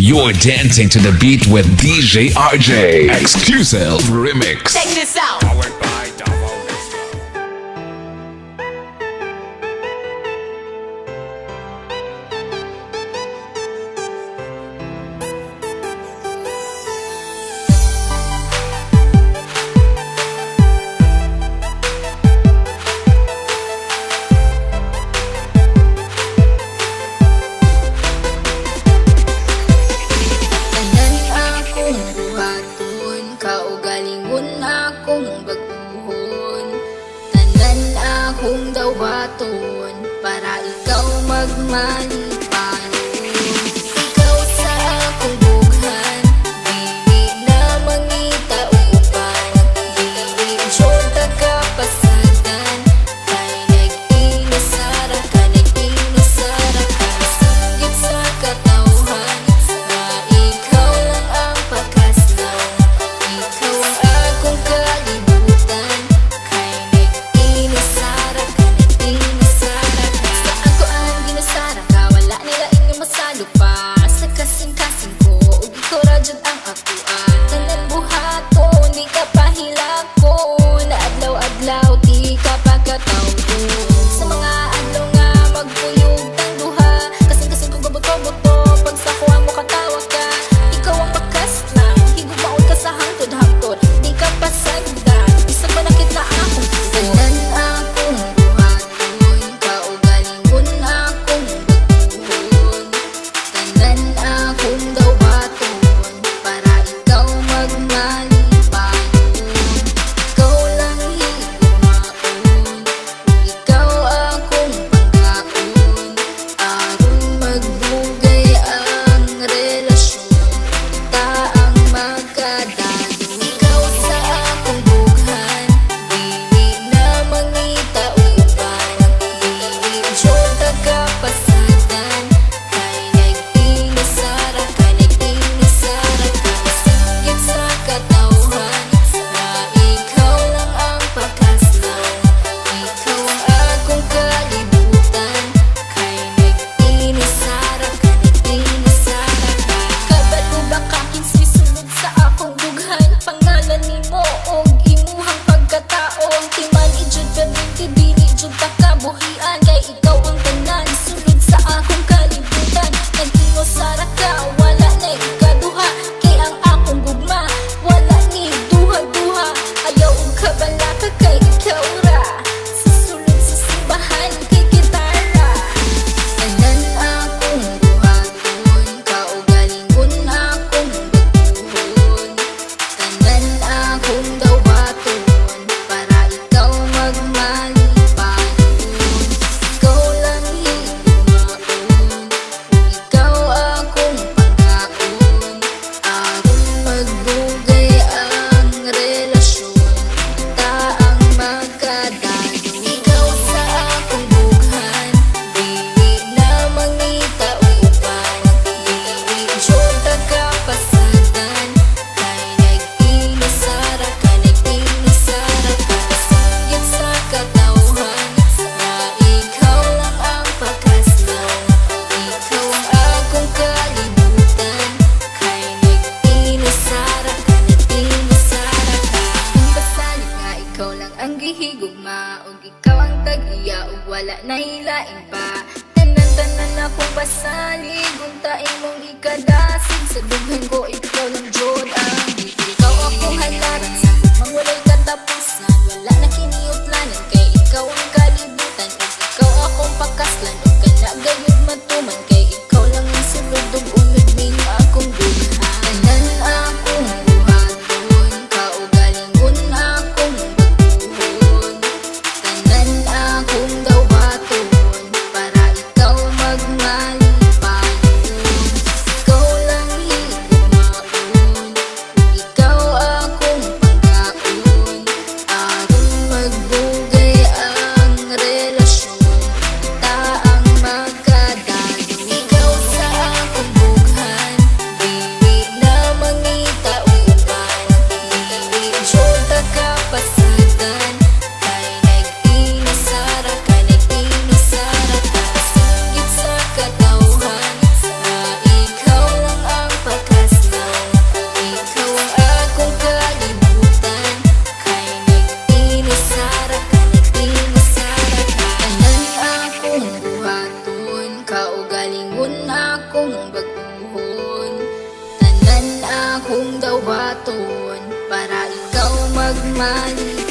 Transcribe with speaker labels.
Speaker 1: You're dancing to the beat with DJ RJ. Exclusive remix.
Speaker 2: Check this out.
Speaker 3: Powered by Davao Disco.
Speaker 4: Tanan akong buhaton, kaugalingon akong baguhon. Tanan akong dawaton, para ikaw magmalipanon. Ikaw sa akong bughan, dili na mangita o uban. Dili jota ka pasagan, kay nag-inasara ka, nag-inasara ka. Singgit sa katawhan, na ikaw lang ang pakaslan. Ikaw ang akong kalibutan, kay nag-inasara ka, nag-inasara ka. Sa ako ang ginasara ka, wala nila inyong masalo pa. Sa kasing-kasing ko, ug ikaw ra jud ang akuan. Tanan buhaton, di ka pahilakon. Na adlaw-adlaw, di ka pagkatawon. Sa mga adlaw nga magpuyog tang duha, kasing-kasing ko gabot-gabot pag sa kuha mo katawa ka. Ikaw ang pakaslan, higubaon ka sa hangtod-hangtod. Di ka pasagdan, isang manakit na akong tanan akong buhaton, kaugalingon akong baguhon. Tanan akong dawaton, para ikaw magmalipanon. Ikaw lang higumaon, ikaw akong pangkaon. Aron magbugay ang relasyon, ta ang magkadalo. Ikaw sa akong bughan, dili na mangita o uban. Dili jota ka pasagan, kay nag-inasara ka, nag-inasara ka. Singgit sa katawhan, na ikaw lang ang pakaslan. Ikaw ang akong kalibutan, kay nag-inasara ka, nag-inasara ka. Kabalo ba ka kinsisulod sa akong bughan? Pangalan nimo og imuhang pagkatao. Ang timan ijud perminti, dili jud ta kabuhian. Kay ikaw ang tanan, sulod sa akong kalibutan. Nag-inasara ka, wala na ikaduha. Kay ang akong gugma, wala ni duha-duha. Ayaw og kabala ka, kay ikaw ra. Susulod sa simbahan, kay gitara. Tanan akong buhaton, kaugalingon akong baguhon. Tanan akong dawaton, para ikaw magmalipanon. Ikaw lang higumaon, ikaw akong pangkaon. Aron magbugay ang relasyon, ta ang magkadalo. Ikaw sa akong bughan, dili na mangita o uban. Dili jota ka pasagan, kay nag-inasara ka, nag-inasara ka. Singgit sa katawhan, na ikaw lang ang pakaslan. Ikaw ang akong kalibutan, kay nag-inasara ka, nag-inasara ka. Kung basalig nga ikaw lang ang gihigugma, ug ikaw ang tag-iya, ug wala na hilain pa. Tanan-tanan akong basalig, unta imong ikadasig. Sa dughan ko, ikaw lang jud ang gihigugma. Ikaw akong halaran sa mang walay katapusan. Wala na kiniutlanan, kay ikaw ang kalibutan. Ug ikaw akong pakaslan, ug kanagayod matuman. Kay ikaw lang ang sulod ug unod ning akong dughan. Tanan akong buhaton, kaugalingon akong baguhon. Tanan akong dawaton, para ikaw magmalipanon. Ikaw lang higumaon, ikaw akong pagpuhon. Tanan akong dawaton para ikaw magmali.